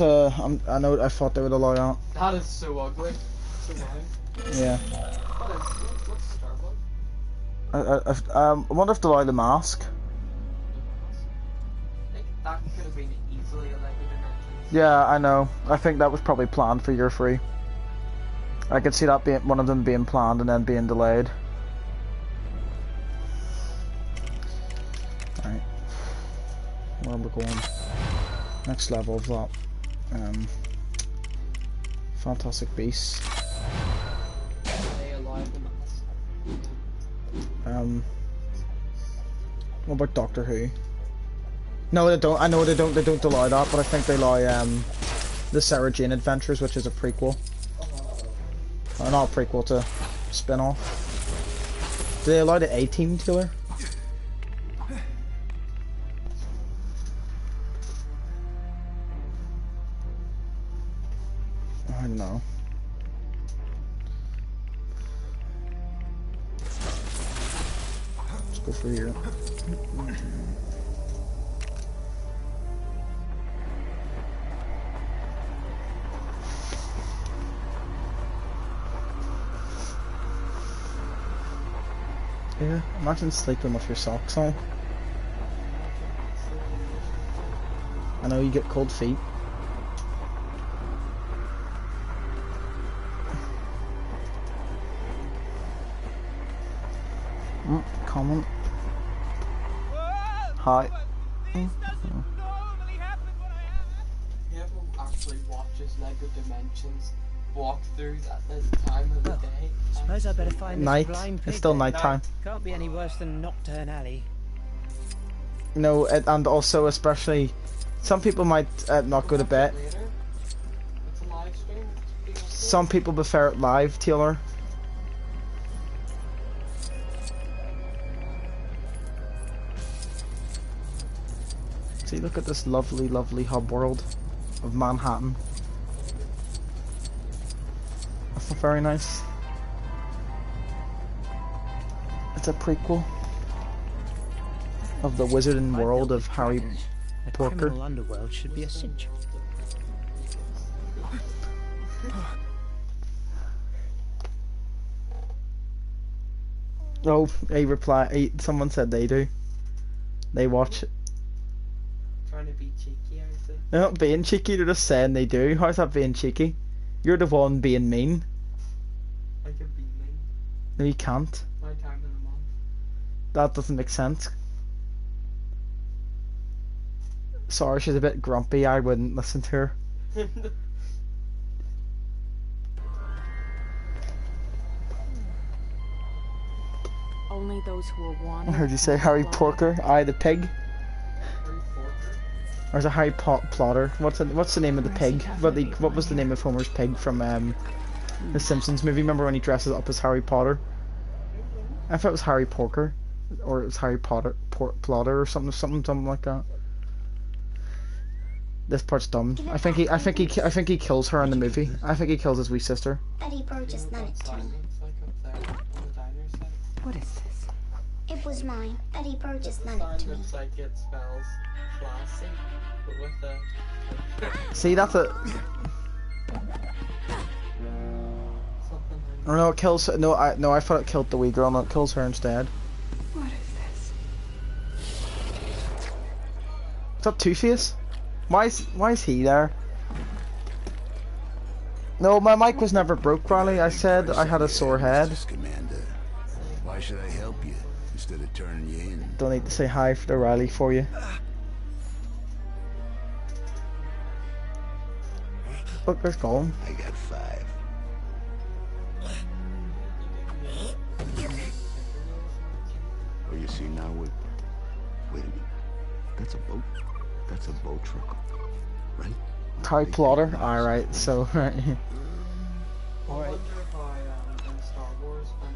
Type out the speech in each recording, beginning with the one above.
I know. I thought they would allow that. That is so ugly. So annoying. Yeah. What's Starbucks? I wonder if they allow the mask. Like, that could have been easily elected in our Yeah, I know. I think that was probably planned for year 3. I could see that being one of them being planned and then being delayed. Right. Where are we going? Next level of that. Fantastic Beasts. What about Doctor Who? No, they don't. I know they don't. They don't allow that, but I think they allow the Sarah Jane Adventures, which is a prequel. Or not a prequel, to spin-off. Do they allow the A-Team, Taylor? I don't know. Let's go for here. Yeah, imagine sleeping with your socks on. I know you get cold feet. Comment. Hi. Whoever actually watches LEGO Dimensions walkthroughs at this time of the day. Suppose I better find this Night. blind pig It's still then. night time. Can't be any worse than Nocturne Alley. No, and also especially, some people might not go to bed. It's a live stream. Some people prefer it live, Taylor. See, look at this lovely, lovely hub world of Manhattan. That's not very nice. It's a prequel of the wizarding world of Harry The Porker. criminal underworld should be a cinch. Oh, someone said they do. They watch it. Trying to be cheeky, I think. They're not being cheeky, they're just saying they do. How's that being cheeky? You're the one being mean. I could be mean. No, you can't. My time in the month. That doesn't make sense. Sorry, she's a bit grumpy. I wouldn't listen to her. Only those who are wanted. I heard you say Harry Porker. I the pig. Harry Porter. Or is it Harry Plotter? What's the name of the pig? What was the name of Homer's pig from the Simpsons movie? Remember when he dresses up as Harry Potter? I thought it was Harry Porker, or it was Harry Plotter or something like that. This part's dumb. I think he kills her in the movie. I think he kills his wee sister. Betty Burgess lent it to me. It's like up there on the diner set. What is this? It was mine. Betty Burgess lent it to me. Looks like it spells classy, but with the See, that's a. something like Or no, it kills. No, I thought it killed the wee girl. No, it kills her instead. What is this? Is that Two-Face? Why is he there? No, my mic was never broke, Riley. I said I had a sore head. Commander, why should I help you instead of turning you in? Don't need to say hi to Riley for you. Look, there's Colin. I got 5. Oh, you see now what? Wait a minute. That's a boat. That's a boat truck, right? Harry Plotter. Alright, so right. I wonder how in Star Wars when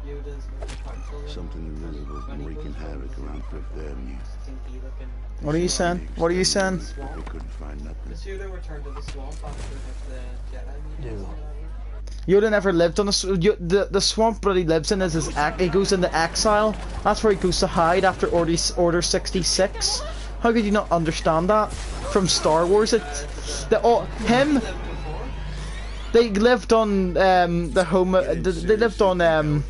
Yoda's with the council. Something that really was wreaking havoc around Fifth Avenue. What are you saying? What are you saying? They couldn't find nothing. Because Yoda returned to the swamp after the Jedi meeting. Yoda never lived on the swamp that he lives in is he goes into exile. That's where he goes to hide after Order 66. How could you not understand that? From Star Wars, Him. They lived on the home. They lived on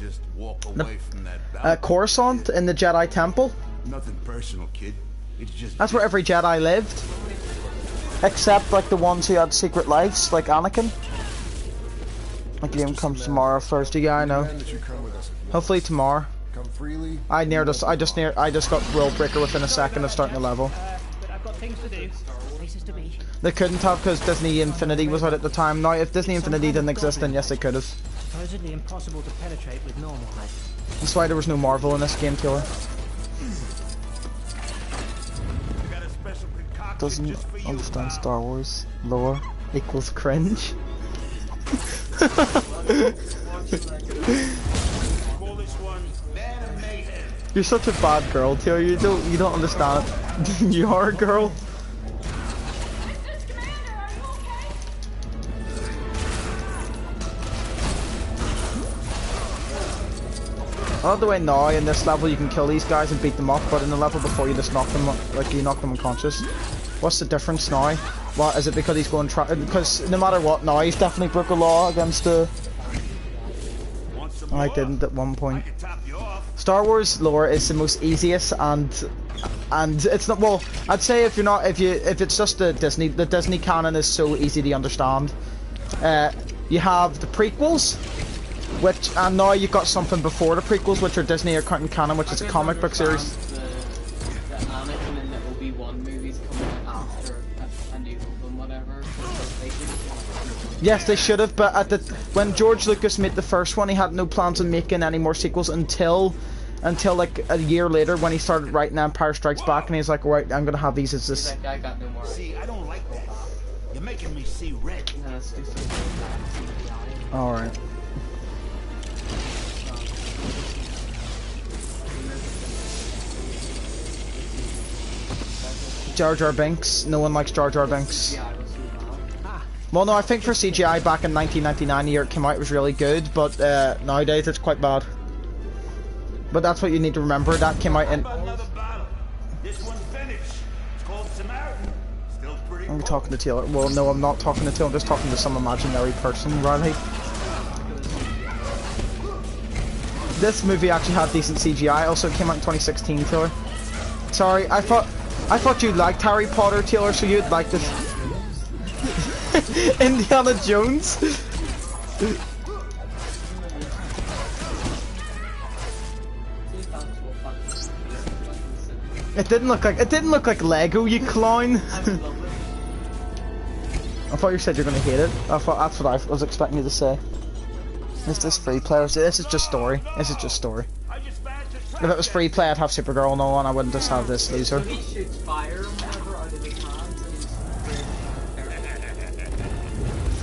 Coruscant in the Jedi Temple. Nothing personal, kid. It's just That's where every Jedi lived, except like the ones who had secret lives, like Anakin. My game comes tomorrow, Thursday. Yeah, I know. Hopefully tomorrow. Come freely. I just got World Breaker within a second of starting the level. But I've got things to do. Places to be. They couldn't have because Disney Infinity was out at the time. Now, if Disney Infinity didn't exist, then yes, they could have. Supposedly impossible to penetrate with normal life. That's why there was no Marvel in this game, Taylor. Doesn't understand Star Wars lore equals cringe. You're such a bad girl, Taylor. You don't understand it. You are a girl. All the way now in this level you can kill these guys and beat them up, but in the level before you just knock them, like you knock them unconscious. What's the difference now? What is it because he's going because no matter what now he's definitely broke a law against the. I didn't at one point. Star Wars lore is the most easiest and it's not, well, I'd say if it's just the Disney canon is so easy to understand. You have the prequels, which, and now you've got something before the prequels, which are Disney or canon, which is a comic book series. The Anakin and the Obi-Wan movies coming out after A New Hope and whatever. Yes, they should have, but when George Lucas made the first one, he had no plans on making any more sequels until like a year later when he started writing Empire Strikes Back, and he's like, right, I'm gonna have these as this. I got no more. See, I don't like that. You're making me see red. No, let's do something. All right. Jar Jar Binks. No one likes Jar Jar Binks. Well, no, I think for CGI back in 1999, the year it came out, it was really good, but nowadays it's quite bad. But that's what you need to remember. That came out in. This one's finished. It's called Samaritan. Still pretty. I'm talking to Taylor. Well, no, I'm not talking to Taylor. I'm just talking to some imaginary person, Riley. This movie actually had decent CGI. Also, it came out in 2016, Taylor. Sorry, I thought you liked Harry Potter, Taylor, so you'd like this. Indiana Jones. It didn't look like Lego, you clown. I thought you said you're gonna hate it. I thought that's what I was expecting you to say. Is this free play? This is just story. This is just story. If it was free play, I'd have Supergirl and all, and I wouldn't just have this loser. He shoots fire or whatever out of his hands and he's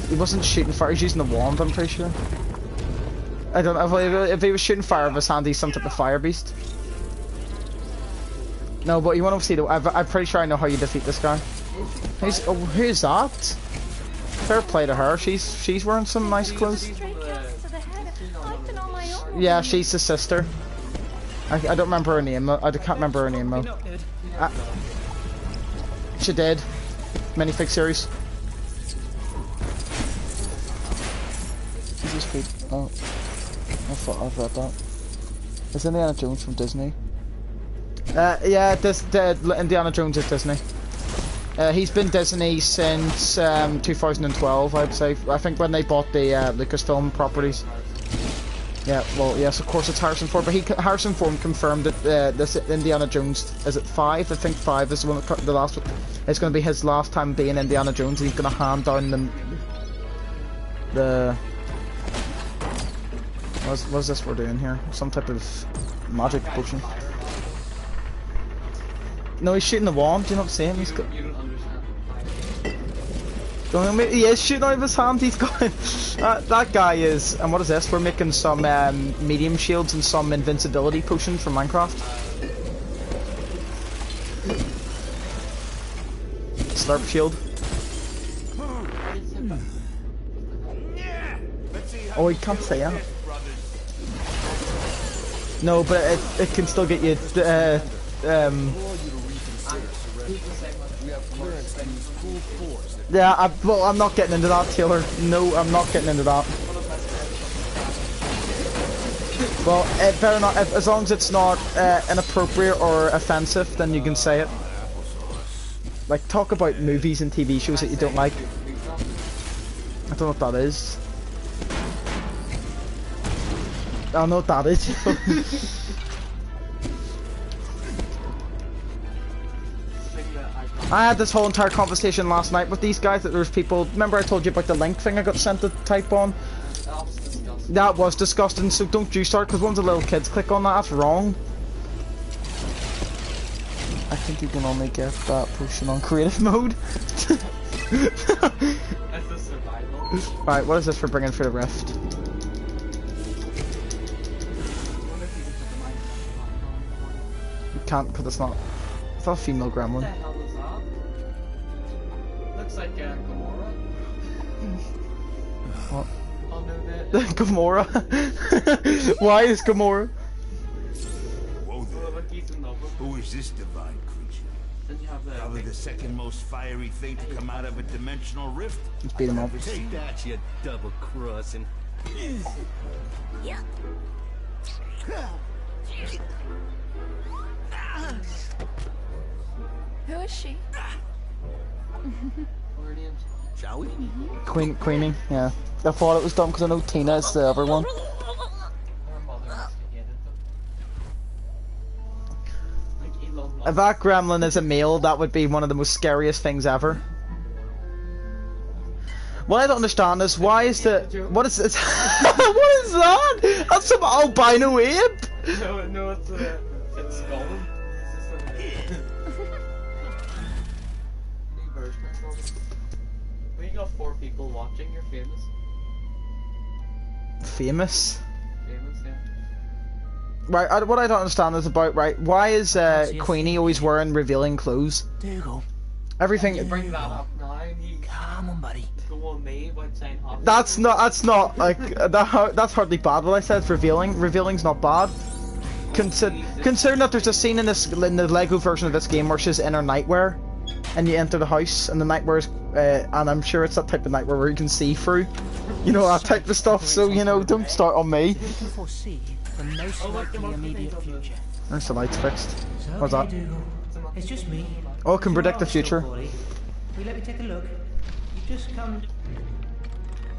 He wasn't shooting fire. He's using the wand. I'm pretty sure. I don't know if he was shooting fire with his hand. He's some type of fire beast. No, but you want to see the. I'm pretty sure I know how you defeat this guy. Oh, who's that? Fair play to her. She's wearing some nice clothes. Yeah, she's the sister. I don't remember her name. I can't remember her name though. She did. Minifig series. Jesus Christ. Oh, I thought I've read that. Is Indiana Jones from Disney? Yeah, Indiana Jones is Disney. He's been Disney since 2012, I'd say. I think when they bought the Lucasfilm properties. Yeah, well, yes, of course it's Harrison Ford, but Harrison Ford confirmed that this Indiana Jones, is it 5? I think 5 is the last one. It's going to be his last time being Indiana Jones, and he's going to hand down the what's this we're doing here? Some type of magic potion. No, he's shooting the wand. Do you not see him? He's got. You don't understand. He is shooting out of his hand. He's got that guy is. And what is this? We're making some medium shields and some invincibility potions from Minecraft. Slurp shield. Oh, you can't say that. No, but it can still get you. Yeah, well, I'm not getting into that, Taylor. No, I'm not getting into that. Well, it better not. As long as it's not inappropriate or offensive, then you can say it. Like, talk about movies and TV shows that you don't like. I don't know what that is. I don't know what that is. I had this whole entire conversation last night with these guys that there's people. Remember I told you about the link thing I got sent to type on? That was disgusting, so don't you start, because once the little kids click on that, that's wrong. I think you can only get that potion on creative mode. Alright, what is this for bringing through the rift? You can't, because it's not a female gremlin. What the hell is that? Looks like Gamora. What? Oh no, Gamora? Why is Gamora? Whoa there. Who is this divine creature? Then you have the Probably the second most fiery thing to come out of a dimensional rift. Let's beat him up. Take that, you double crossing. Who is she? Guardians. Shall we? Queenie, yeah. I thought it was dumb because I know Tina is the other one. Her mother must have hated them. Like Elon Musk. If that gremlin is a male, that would be one of the most scariest things ever. What I don't understand is why is the what is it? What is that? That's some albino ape. No, it's Scotland. It's just a new version of Scotland. When you got 4 people watching, you're famous. Famous. Famous, yeah. Right, what I don't understand is about why is Queenie always wearing revealing clothes? There you go. Everything. You bring that up now, and you Come on, buddy. go on me about saying hot. That's not like that's hardly bad. What I said is revealing. Revealing's not bad. Considering that there's a scene in the Lego version of this game where she's in her nightwear, and you enter the house, and the nightwear is, and I'm sure it's that type of nightwear where you can see through, you know, that type of stuff. So you know, don't start on me. You can foresee the most likely immediate future. There's the lights fixed. So What's that? It's just me. Oh, it can predict the future. Will you let me take a look? You just come.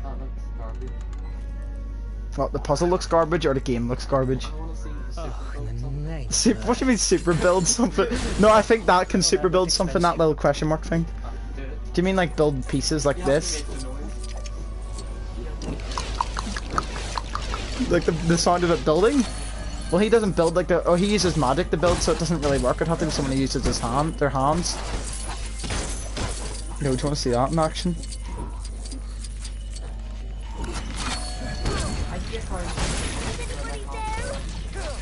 That looks garbage. What, the puzzle looks garbage or the game looks garbage? I want to see the super Oh, in the name. What do you mean super build something? No, I think that can super build something. That little question mark thing. do it. Do you mean like build pieces like You have to this? make the noise. Like the sound of it building? Well, he doesn't build like the. Oh, he uses magic to build, so it doesn't really work. It'd have to be someone who uses their hands. Yo, do you want to see that in action? I get how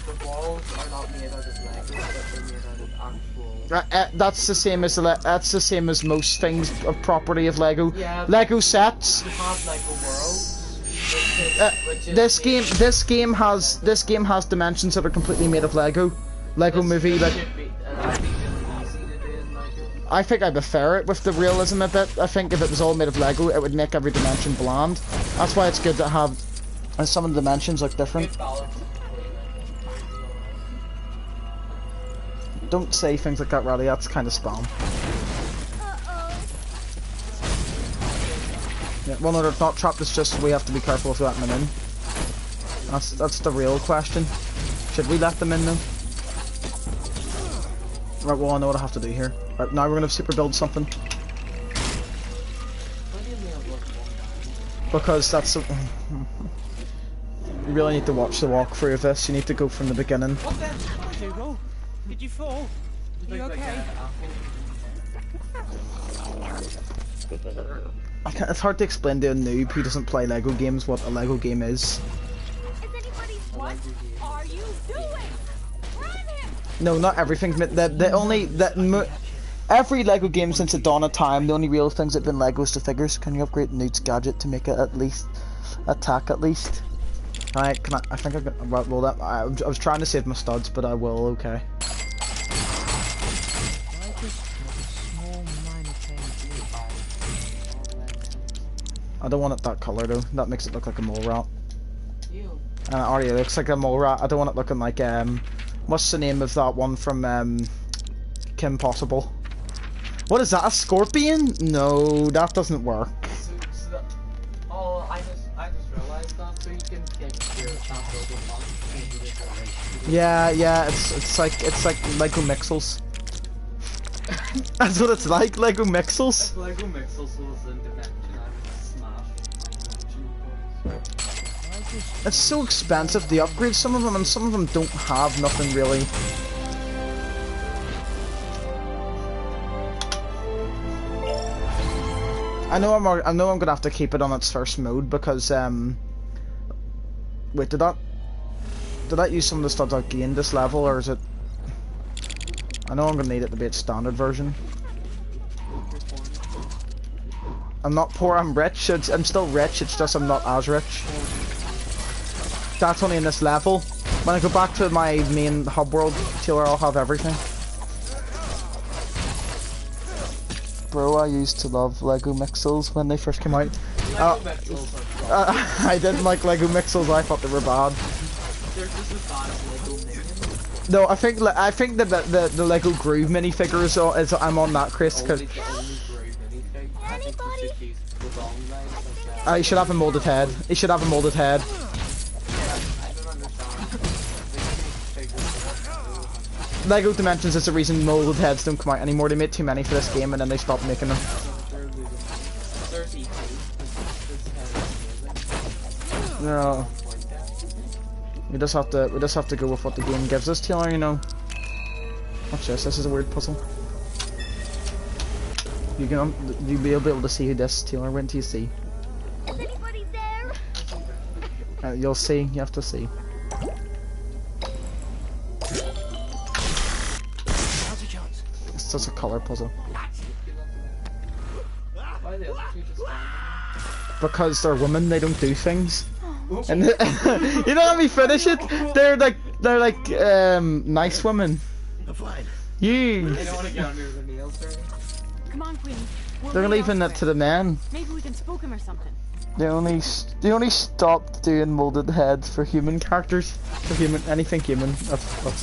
the walls are not made out of Lego, but they're made out of actual. That's the same as most things of property of Lego. Yeah. Lego sets. You have Lego worlds. This game has dimensions that are completely made of Lego. Lego movie, like. I think I prefer it with the realism a bit. I think if it was all made of Lego, it would make every dimension bland. That's why it's good to have some of the dimensions look different. Don't say things like that, Rowdy. That's kind of spam. Yeah, well, no, they're not trapped. It's just we have to be careful of letting them in. That's the real question. Should we let them in though? Right, well, I know what I have to do here. Right, now we're gonna super build something. Because that's a... You really need to watch the walkthrough of this. You need to go from the beginning. Hugo, did you fall? Are you okay? It's hard to explain to a noob who doesn't play Lego games what a Lego game is. What are you doing? Run him! No, not everything. Every Lego game since the dawn of time, the only real things that have been Legos to figures. Can you upgrade Newt's gadget to make it at least attack at least? Alright, can I think I can roll that. I was trying to save my studs, but I will. Okay. I just have a small I don't want it that color though. That makes it look like a mole rat. Ew. Already looks like a mole rat. I don't want it looking like what's the name of that one from Kim Possible? What is that? A scorpion? No, that doesn't work. So that, oh, I just realized that. So you can get your sample of Yeah, it's like Lego Mixels. That's what it's like, Lego Mixels. If Lego Mixels was in Dimension, I would smash my Dimension. It's so expensive. They upgrade some of them, and some of them don't have nothing really. I know I'm gonna have to keep it on its first mode because wait, did that use some of the stuff I gained this level, or is it? I know I'm gonna need it to be its standard version. I'm not poor, I'm rich. I'm still rich, it's just I'm not as rich. That's only in this level. When I go back to my main hub world, Taylor, I'll have everything. Bro, I used to love Lego Mixels when they first came out. I didn't like Lego Mixels, I thought they were bad. They're just as bad as Lego Minions. No, I think that the Lego Groove minifigure is I'm on that, Chris. Cause Only Groove minifig. I think we should use the wrong way. he should have a molded head. He should have a molded head. I don't understand. Lego Dimensions is the reason molded heads don't come out anymore. They made too many for this game and then they stopped making them. No. We just have to go with what the game gives us, Taylor, you know. Watch this, this is a weird puzzle. You'll be able to see who this, Taylor. When do you see? Is anybody there? You'll see, you have to see. It's just a colour puzzle. Why the other two just stand? Because they're women, they don't do things. And you don't let me finish it. They're like nice women. You. They don't want to get under the nails, right? Come on, Queen. They're leaving it to the men. Maybe we can spook him or something. They only stopped doing molded heads for human characters. For anything human. That's what.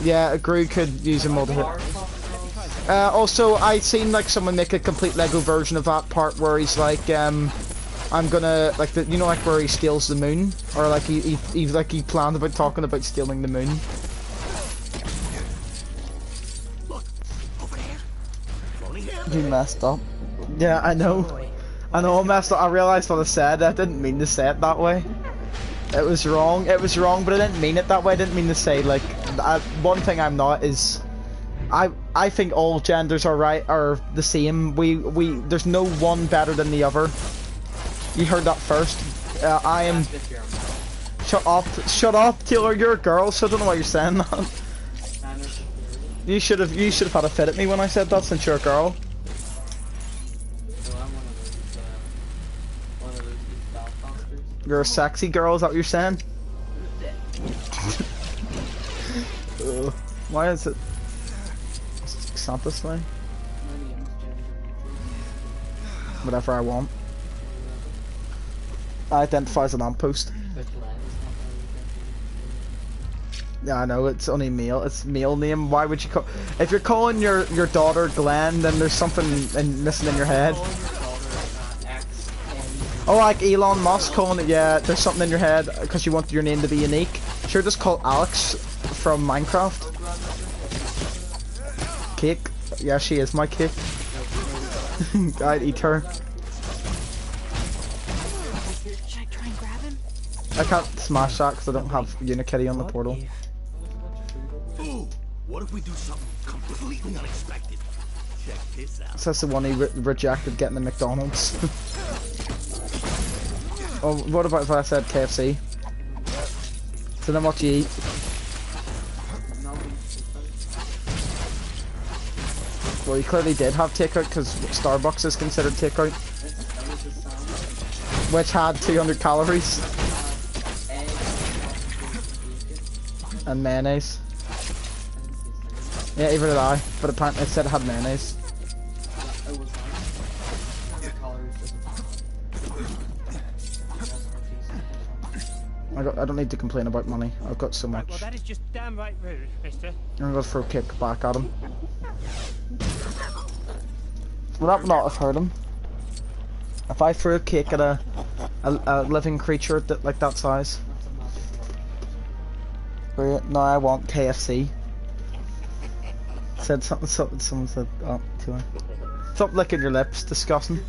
Yeah, Gru could use a molded head. Also, I seen like someone make a complete Lego version of that part where he's like, I'm gonna like you know, like where he steals the moon, or like he planned about talking about stealing the moon. Look, over there. You messed up. Yeah, I know. I messed up. I realized what I said. I didn't mean to say it that way. It was wrong. It was wrong, but I didn't mean it that way. I didn't mean to say like. One thing I'm not is. I think all genders are the same. There's no one better than the other. You heard that first. I am. Shut up, Taylor. You're a girl, so I don't know why you're saying that. You should have had a fit at me when I said that, since you're a girl. You're a sexy girl. Is that what you're saying? Why is it? It's not this way. Whatever I want. I identify as a lamppost. Yeah, I know, it's only male. It's male name. Why would you call... If you're calling your daughter Glenn, then there's something missing in your head. Oh, like Elon Musk calling it... Yeah, there's something in your head because you want your name to be unique. Sure, just call Alex from Minecraft. Cake. Yeah, she is my cake. I'd eat her. Should I try and grab him? I can't smash that because I don't have Unikitty on the portal. Ooh, what if we do something completely unexpected? Check this out. So that's the one he rejected getting the McDonald's. Oh, what about if I said KFC? So then what do you eat? Well, you clearly did have takeout because Starbucks is considered takeout. Which had 200 calories. And mayonnaise. Yeah, even did I, but apparently it said it had mayonnaise. I don't need to complain about money. I've got so Right, much. well, that is just downright rude, mister. I'm gonna throw a kick back at him. Would that not have hurt him? If I threw a kick at a living creature like that size? No, I want KFC. Said something, someone said to her. Stop licking your lips, disgusting.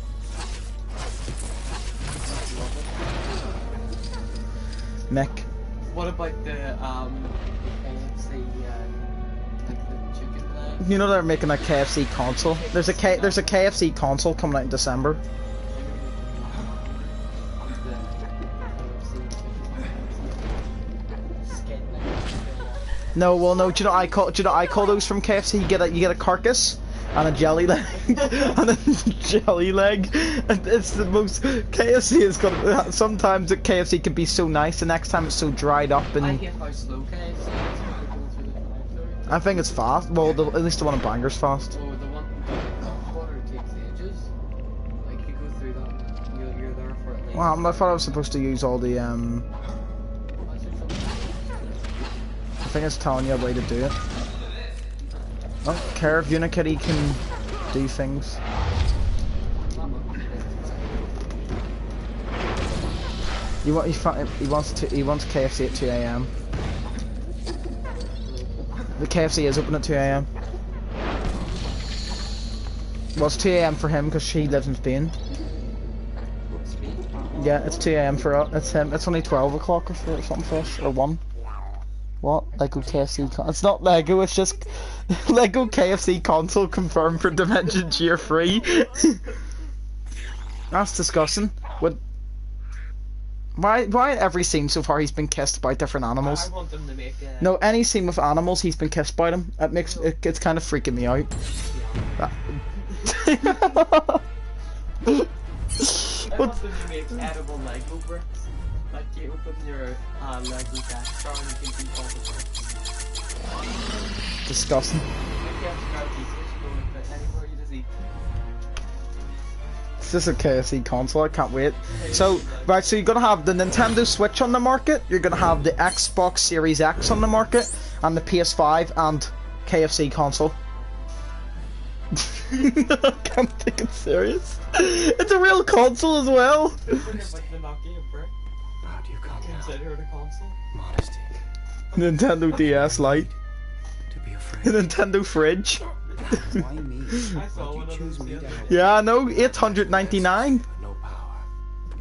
Mick. What about the KFC, like the chicken leg? You know they're making a KFC console. There's a KFC console coming out in December. No, well, no. Do you know I call those from KFC? You get a carcass and a jelly leg and a jelly leg. And it's the most KFC is gonna. Sometimes the KFC can be so nice, the next time it's so dried up and. I hate how slow KFC is when they go through the drive-thru. I think it's fast. Well, at least the one in Bangor's fast. Oh, the one in water takes ages. Like you go through that, you're there for at least. Well, I thought I was supposed to use all the I think it's telling you a way to do it. I don't care if Unikitty can do things. He wants KFC at 2 AM. The KFC is open at 2 AM. Well, it's 2 AM for him because she lives in Spain. Yeah, it's 2 AM for us. It's him. It's only 12 o'clock or something for us, or 1. What? Lego KFC it's not Lego, it's just Lego KFC console confirmed for Dimension Year 3. That's disgusting. Why in every scene so far he's been kissed by different animals? I want them to make No, any scene with animals he's been kissed by them. It's kind of freaking me out. I want them to make edible Lego bricks. Like you open your Lego Death Star and you can keep all the bricks. Disgusting. If you have to grab pieces, you don't fit anywhere, you just eat. It's just a KFC console, I can't wait. So, right, so you're gonna have the Nintendo Switch on the market, you're gonna have the Xbox Series X on the market, and the PS5 and KFC console. I can't take it serious. It's a real console as well. Consider it a console. Modesty. Nintendo DS Lite. To be afraid. Nintendo Fridge. Why me? I saw one of those the other day. Yeah, I know. $899 No power.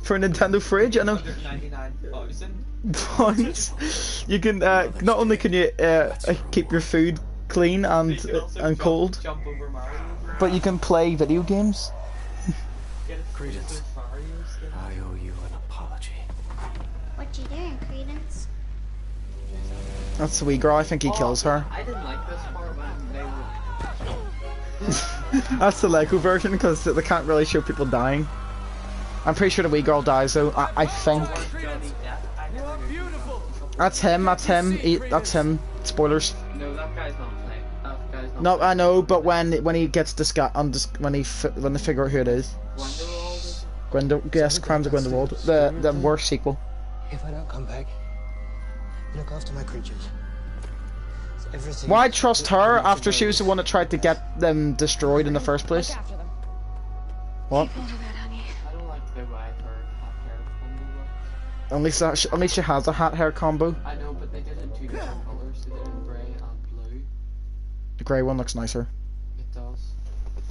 for a Nintendo Fridge. I know. 199,000. Points. You can not only can you keep your food clean and cold, Jump over Mario. but you can play video games. Get a Credence. I owe you an apology. What you doing, Credence? That's the wee girl. I think he kills her. I didn't like this part when they were. That's the Lego version because they can't really show people dying. I'm pretty sure the wee girl dies though. I think. That's him. That's him. That's him. Spoilers. No, that guy's not playing. That guy's not. No, I know, but when he gets when they figure out who it is. Grindelwald. Yes, Crimes of Grindelwald. The worst sequel. If I don't come back, look after my creatures. Everything. Why trust her after she was the one that tried to get them destroyed in the first place? What? I don't like the way her hot hair combo works. At least she has a hat hair combo. I know, but they did it in 2 different colours. They did it in grey and blue. The grey one looks nicer. It does.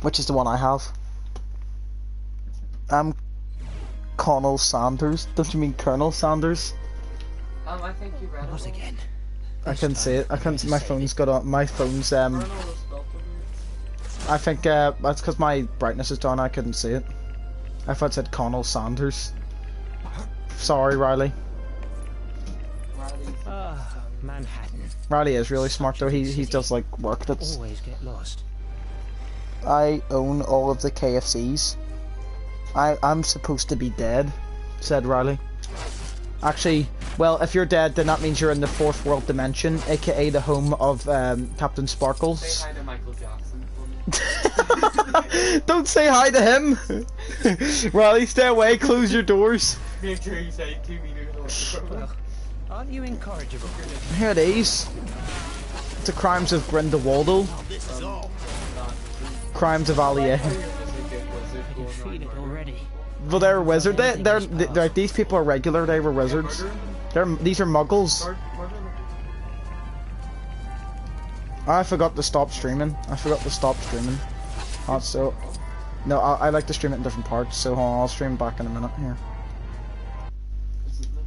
Which is the one I have. Colonel Sanders. Don't you mean Colonel Sanders? I think you read Not it. again. I can see it. I can. My phone's got on. My phone's Colonel was spelled weird. I think that's because my brightness is down. I couldn't see it. I thought it said Colonel Sanders. Sorry, Riley. Manhattan. Riley is really smart though. He does like work that's. Always get lost. I own all of the KFCs. I'm supposed to be dead, said Riley. Actually, well, if you're dead, then that means you're in the 4th world dimension, aka the home of Captain Sparkles. Say hi to Michael Jackson for me. Don't say hi to him! Riley, stay away, close your doors. Make sure you say 2 meters away from him. Aren't you incorrigible? Here it is. The crimes of Grindelwald. This is all. Crimes of Allier. I can feel it already. Well, they're a wizard. They're like, these people are regular. They were wizards. These are muggles. I forgot to stop streaming. So no, I like to stream it in different parts. So hold on, I'll stream back in a minute here.